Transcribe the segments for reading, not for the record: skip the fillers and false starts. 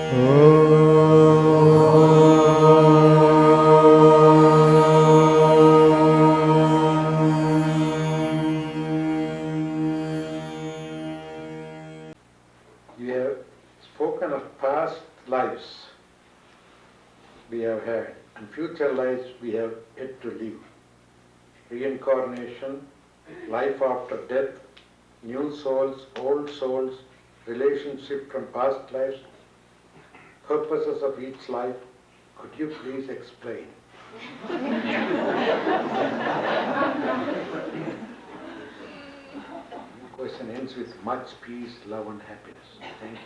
We have spoken of past lives we have had and future lives we have yet to live. Reincarnation, life after death, new souls, old souls, relationship from past lives, purposes of each life. Could you please explain? The question ends with much peace, love and happiness. Thank you.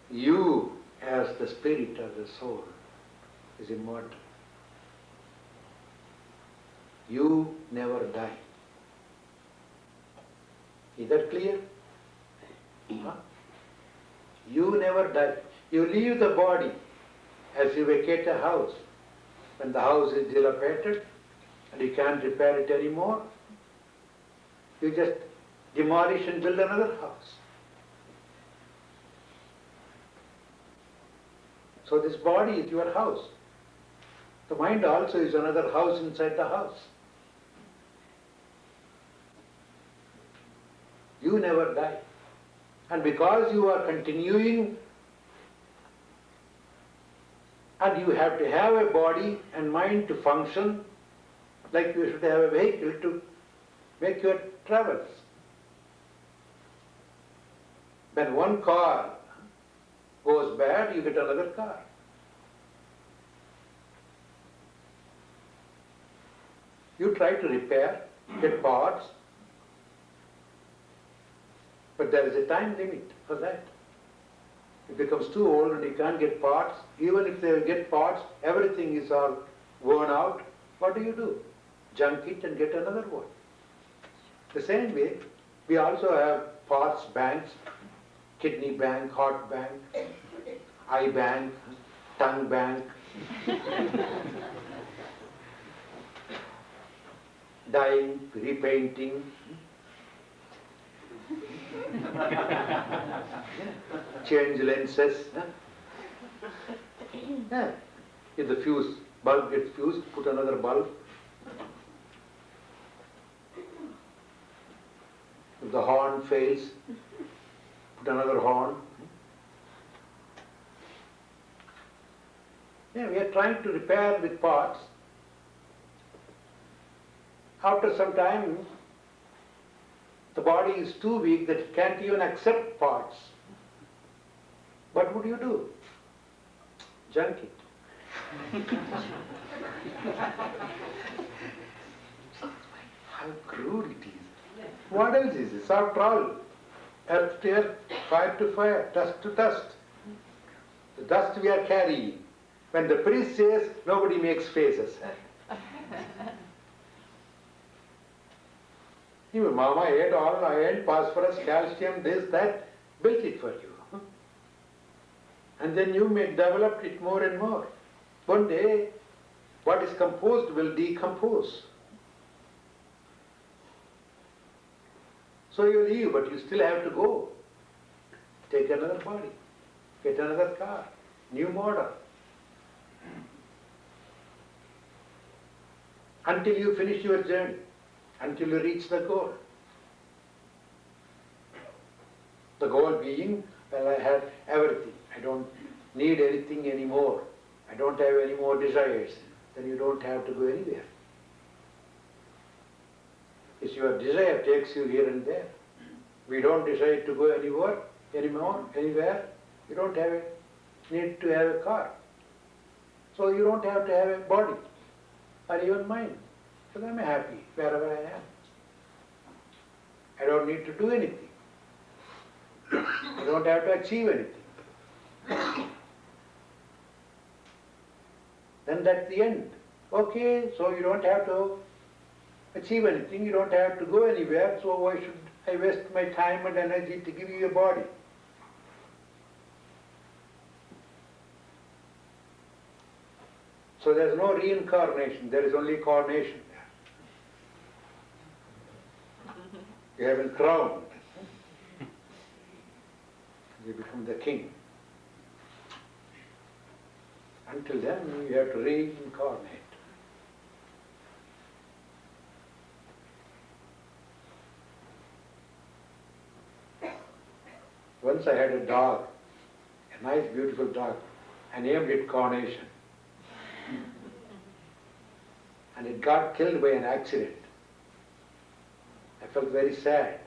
You, as the spirit or the soul, is immortal. You never die. Is that clear? Huh? You never die. You leave the body as you vacate a house. When the house is dilapidated and you can't repair it anymore, you just demolish and build another house. So this body is your house. The mind also is another house inside the house. You never die. And because you are continuing, and you have to have a body and mind to function, like you should have a vehicle to make your travels. When one car goes bad, you get another car. You try to repair, get parts, but there is a time limit for that. It becomes too old and you can't get parts. Even if they get parts, everything is all worn out. What do? Junk it and get another one. The same way, we also have parts banks, kidney bank, heart bank, eye bank, tongue bank, dyeing, repainting, change lenses. Yeah. If the bulb gets fused, put another bulb. If the horn fails, put another horn. Yeah, we are trying to repair with parts. After some time, the body is too weak that it can't even accept parts. What would you do? Junk it. How crude it is. What else is this? After all, earth to earth, fire to fire, dust to dust. The dust we are carrying. When the priest says, nobody makes faces. You, Mama ate all iron, phosphorus, calcium, this, that, built it for you. And then you may develop it more and more. One day, what is composed will decompose. So you leave, but you still have to go. Take another body, get another car, new model. Until you finish your journey, until you reach the goal. The goal being, well, I have everything. I don't need anything anymore. I don't have any more desires. Then you don't have to go anywhere. It's your desire takes you here and there. We don't decide to go anywhere, anywhere. You don't have need to have a car. So you don't have to have a body or even mind. So I'm happy wherever I am. I don't need to do anything. I don't have to achieve anything. Then that's the end. Okay, so you don't have to achieve anything, you don't have to go anywhere, so why should I waste my time and energy to give you a body? So there's no reincarnation, there is only carnation there. You have been crowned. You become the king. Until then, you have to reincarnate. Once I had a dog, a nice, beautiful dog. I named it Carnation. And it got killed by an accident. I felt very sad.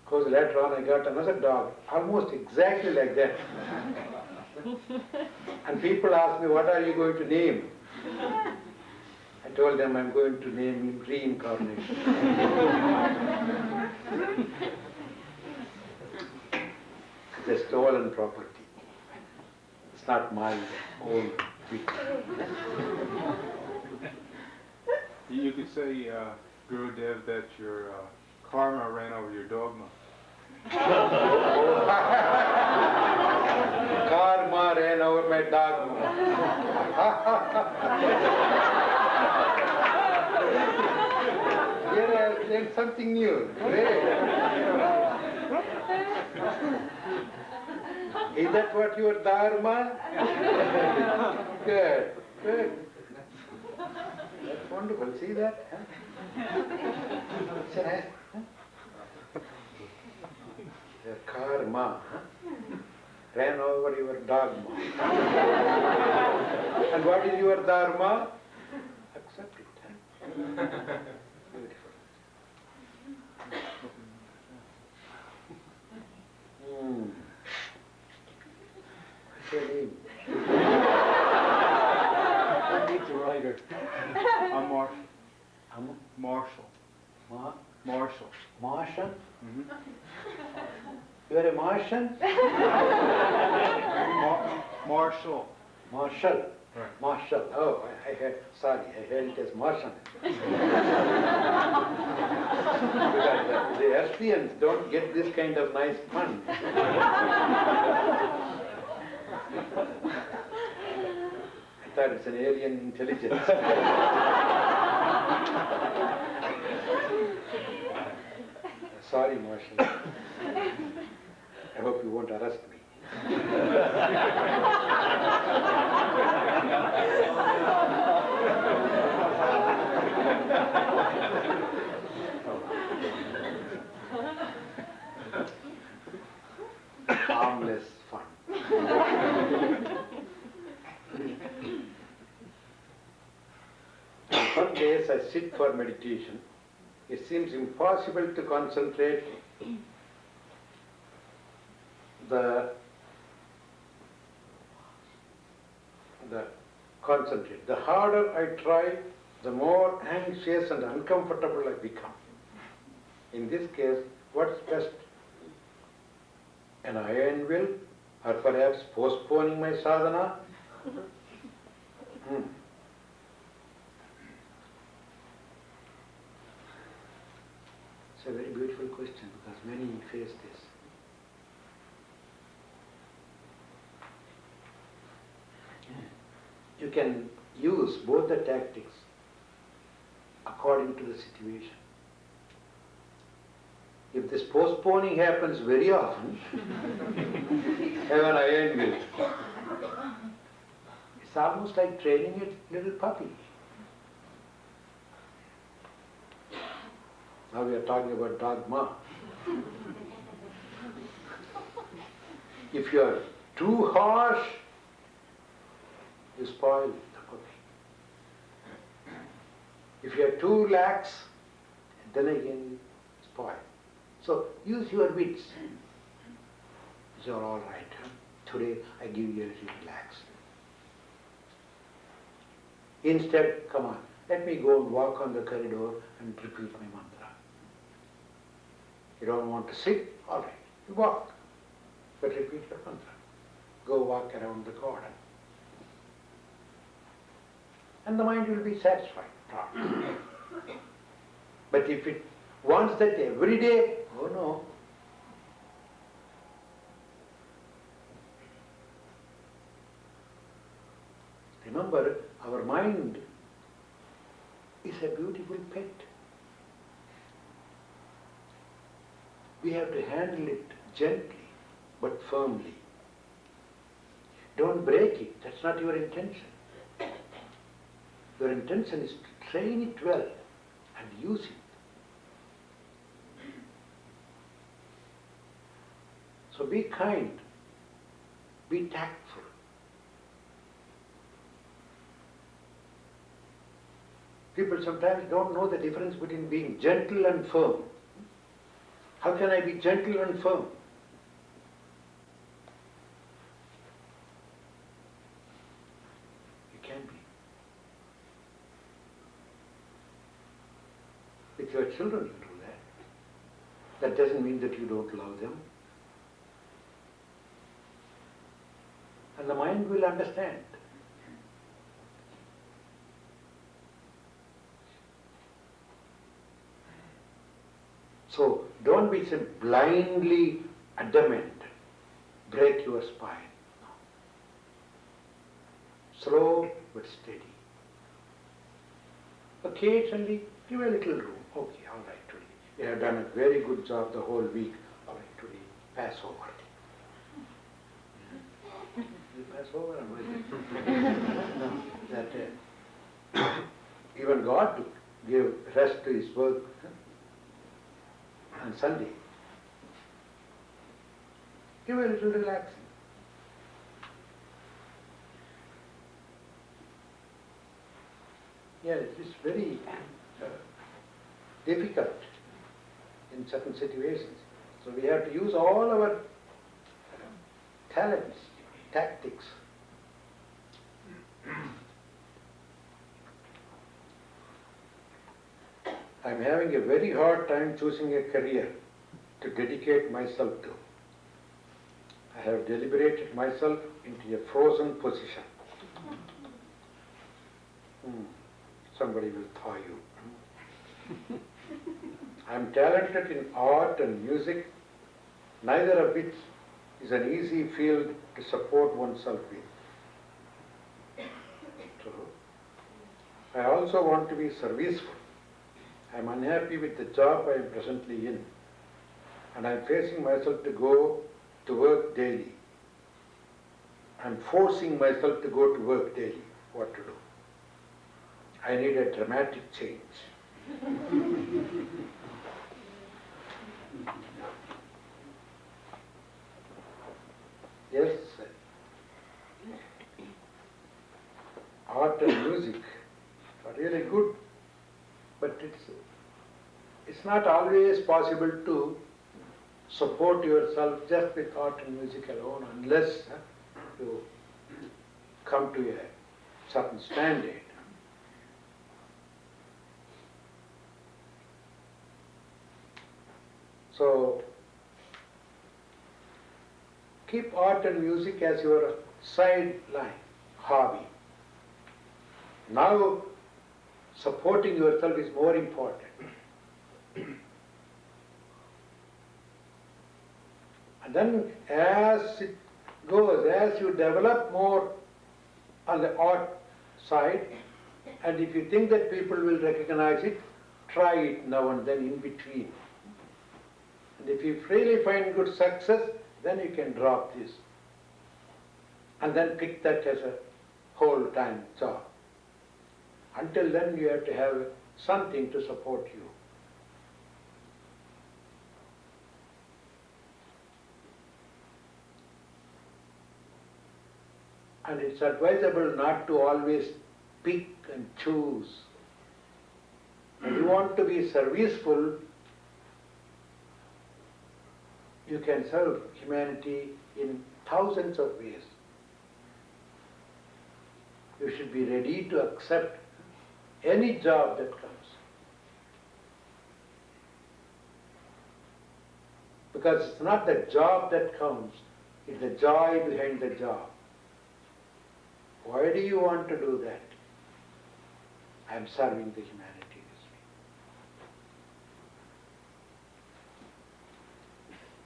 Because later on I got another dog, almost exactly like that. And people asked me, what are you going to name? I told them I'm going to name him Reincarnation. It's a stolen property. It's not my own feet. You could say, Gurudev, that your karma ran over your dogma. Karma ran over my dogma. Here I have learned something new. Great. Is that what your dharma? Good, good. That's wonderful. See that? It's a nice, the karma ran over your dogma. And what is your dharma? Accept it. Beautiful. What's your name? It's a writer. I'm Marshall. Marshall. Marshall. Martian? Mm-hmm. You are a Martian? Marshall. Marshall. Right. Marshall. Oh, I heard, sorry, I heard it as Martian. Because the Earthians don't get this kind of nice fun. I thought it's an alien intelligence. Sorry, Marshall. I hope you won't arrest me. Harmless fun. Some days I sit for meditation. It seems impossible to concentrate concentrate. The harder I try, the more anxious and uncomfortable I become. In this case, what's best? An iron will, or perhaps postponing my sadhana? It's a very beautiful question because many face this. You can use both the tactics according to the situation. If this postponing happens very often, have an iron will. It's almost like training a little puppy. Now we are talking about dogma. If you are too harsh, you spoil the puppy. If you are too lax, then again you spoil. So use your wits. You're all right. Huh? Today I give you a little relax. Instead, come on, let me go and walk on the corridor and repeat my mantra. You don't want to sit? All right, you walk. But repeat your mantra. Go walk around the garden. And the mind will be satisfied. But if it wants that every day, oh no. Remember, our mind is a beautiful pet. we have to handle it gently but firmly. Don't break it, that's not your intention. Your intention is to train it well and use it. So be kind, be tactful. People sometimes don't know the difference between being gentle and firm. How can I be gentle and firm? You can be. With your children you do that. That doesn't mean that you don't love them. And the mind will understand. So don't be so blindly adamant, break your spine. No. Slow but steady. Occasionally give a little room. Okay, all right, today. You have done a very good job the whole week. All right, today, pass over. You pass over and no, that even God gave rest to His work on Sunday. Give a little relaxing. Yeah, it is very difficult in certain situations. So we have to use all our talents, tactics. I'm having a very hard time choosing a career to dedicate myself to. I have deliberated myself into a frozen position. Somebody will thaw you. I'm talented in art and music, neither of which is an easy field to support oneself with. So, I also want to be serviceful. I'm unhappy with the job I am presently in, and I'm facing myself to go to work daily. I'm forcing myself to go to work daily. What to do? I need a dramatic change. Yes, art and music are really good, but it's not always possible to support yourself just with art and music alone unless you come to a certain standard. So keep art and music as your sideline hobby. Now supporting yourself is more important. And then as it goes, as you develop more on the art side, and if you think that people will recognize it, try it now and then in between. And if you really find good success, then you can drop this and then pick that as a whole-time job. Until then you have to have something to support you. And it's advisable not to always pick and choose. If you want to be serviceful, you can serve humanity in thousands of ways. You should be ready to accept any job that comes. Because it's not the job that counts, it's the joy behind the job. Why do you want to do that? I'm serving the humanity this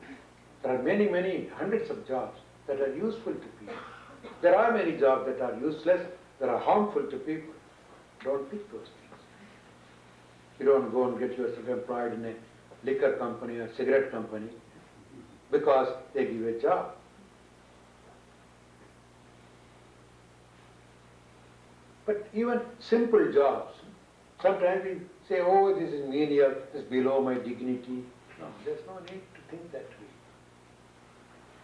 way. There are many, many, hundreds of jobs that are useful to people. There are many jobs that are useless, that are harmful to people. Don't pick those things. You don't go and get yourself employed in a liquor company or cigarette company because they give a job. But even simple jobs, sometimes we say, oh, this is menial, this is below my dignity. No, there's no need to think that way.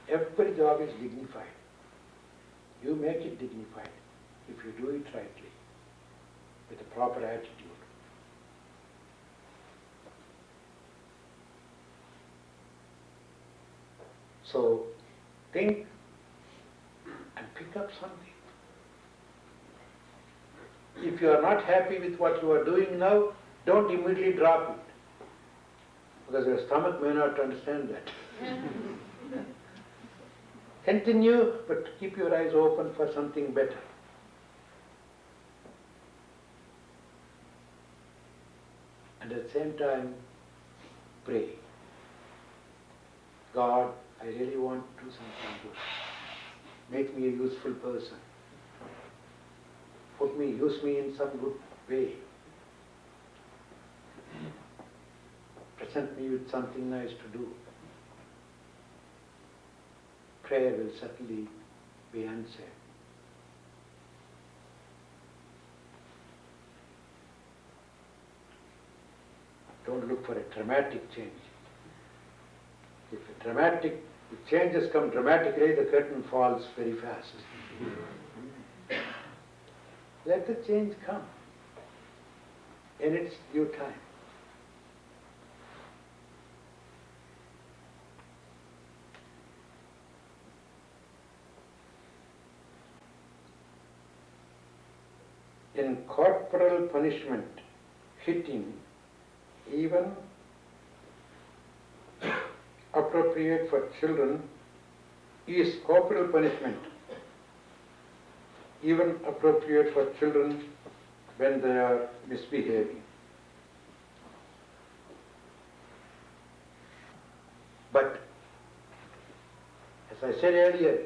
Every job is dignified. You make it dignified if you do it rightly, with a proper attitude. So, think and pick up something. If you are not happy with what you are doing now, don't immediately drop it. Because your stomach may not understand that. Continue, but keep your eyes open for something better. And at the same time, pray. God, I really want to do something good. Make me a useful person. Use me in some good way. Present me with something nice to do. Prayer will certainly be answered. Don't look for a dramatic change. If changes come dramatically, the curtain falls very fast. Let the change come in its due time. In corporal punishment, hitting, even appropriate for children, is corporal punishment even appropriate for children when they are misbehaving. But, as I said earlier,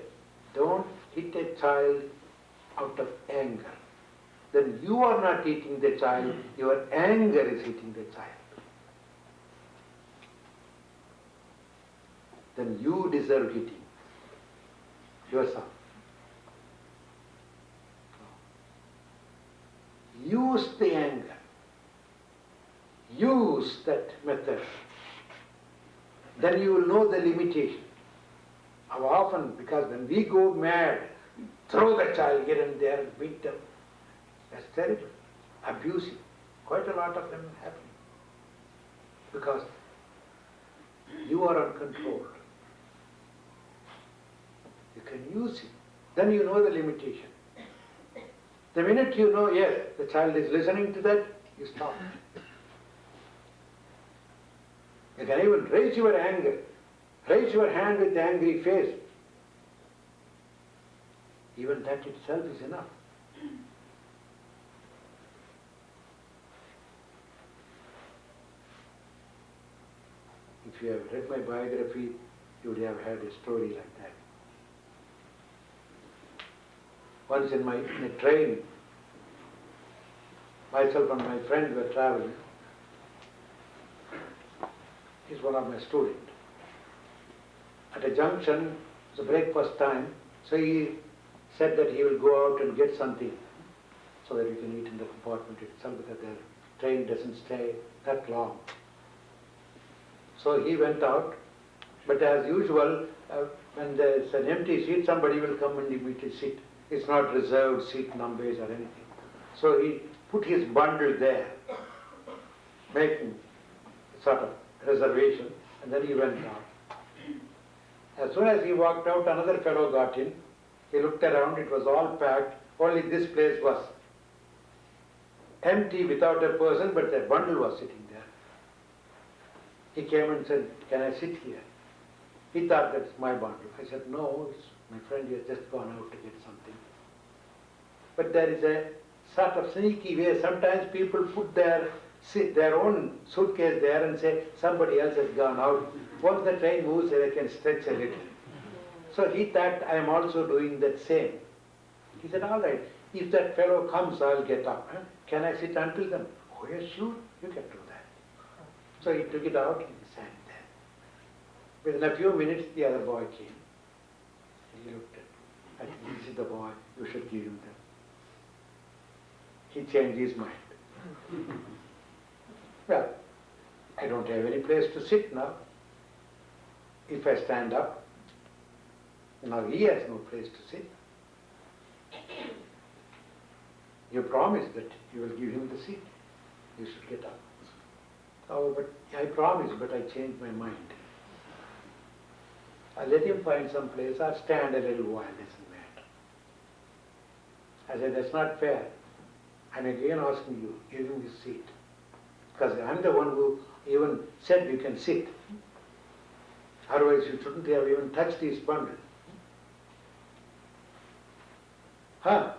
don't hit a child out of anger. Then you are not hitting the child, your anger is hitting the child. Then you deserve hitting yourself. Use the anger. Use that method. Then you will know the limitation. How often, because when we go mad, throw the child here and there and beat them. That's terrible. Abusing. Quite a lot of them happen. Because you are uncontrolled. You can use it. Then you know the limitation. The minute you know, yes, the child is listening to that, you stop. You can even raise your anger. Raise your hand with the angry face. Even that itself is enough. If you have read my biography, you would have heard a story like that. Once in a train, myself and my friend were traveling. He's one of my students. At a junction, it's a breakfast time, so he said that he will go out and get something so that we can eat in the compartment itself, because the train doesn't stay that long. So he went out, but as usual, when there's an empty seat, somebody will come and immediately sit. It's not reserved seat numbers or anything. So he put his bundle there, making sort of reservation, and then he went out. As soon as he walked out, another fellow got in. He looked around, it was all packed, only this place was empty without a person, but the bundle was sitting there. He came and said, "Can I sit here?" He thought, that's my bundle. I said, "No, it's my friend, he has just gone out to get something." But there is a sort of sneaky way. Sometimes people put their own suitcase there and say, somebody else has gone out. Once the train moves, they can stretch a little. So he thought, I am also doing that same. He said, all right, if that fellow comes, I'll get up. Huh? Can I sit until then? Oh yes, sure, you can do that. So he took it out and sat there. Within a few minutes, the other boy came. He looked at him. I think this is the boy, you should give him them. He changed his mind. Well, I don't have any place to sit now. If I stand up, now he has no place to sit. You promised that you will give him the seat. You should get up. Oh, but I promised, but I changed my mind. I let him find some place. I'll stand a little while, doesn't matter. I said, that's not fair. I'm again asking you, give him his seat. Because I'm the one who even said you can sit. Otherwise you shouldn't have even touched his bundle. Huh?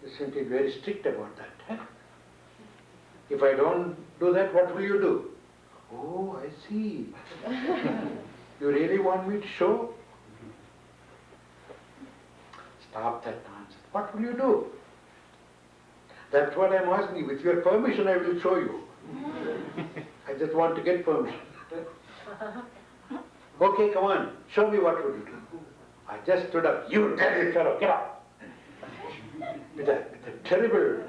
You seem to be very strict about that. Huh? If I don't do that, what will you do? Oh, I see. You really want me to show? Stop that nonsense. What will you do? That's what I'm asking you. With your permission, I will show you. I just want to get permission. Okay, come on. Show me what will you do. I just stood up. You dirty fellow, get up. With a terrible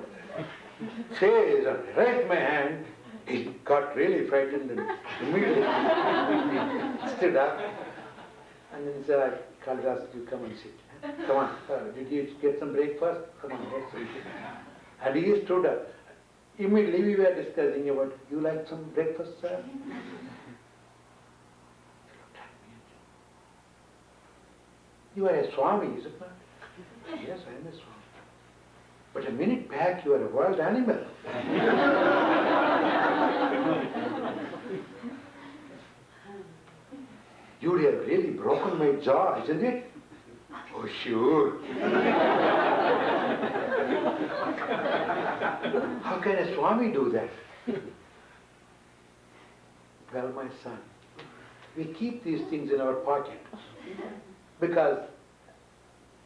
face, I raised my hand. He got really frightened and immediately stood up. And then he said, I called us to come and sit. Come on, did you get some breakfast? Come on, let's sit. And he stood up. Immediately we were discussing about, you like some breakfast, sir? He looked at me and said, you are a Swami, is it not? Yes, I am a Swami. But a minute back you were a wild animal. You would have really broken my jaw, isn't it? Oh, sure. How can a Swami do that? Well, my son, we keep these things in our pocket because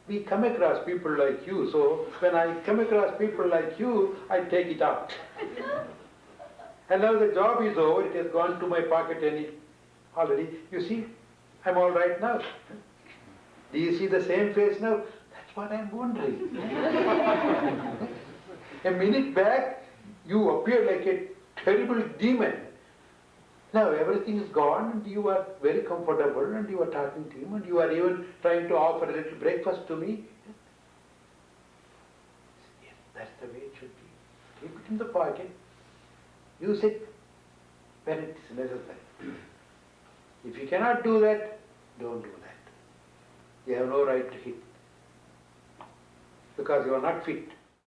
we come across people like you. So when I come across people like you, I take it out. And now the job is over, it has gone to my pocket already. You see, I'm all right now. Do you see the same face now? That's what I'm wondering. A minute back, you appeared like a terrible demon. Now everything is gone and you are very comfortable and you are talking to him and you are even trying to offer a little breakfast to me. Yes, that's the way it should be. Keep it in the pocket. Use it when it is necessary. If you cannot do that, don't do that. You have no right to hit. Because you are not fit.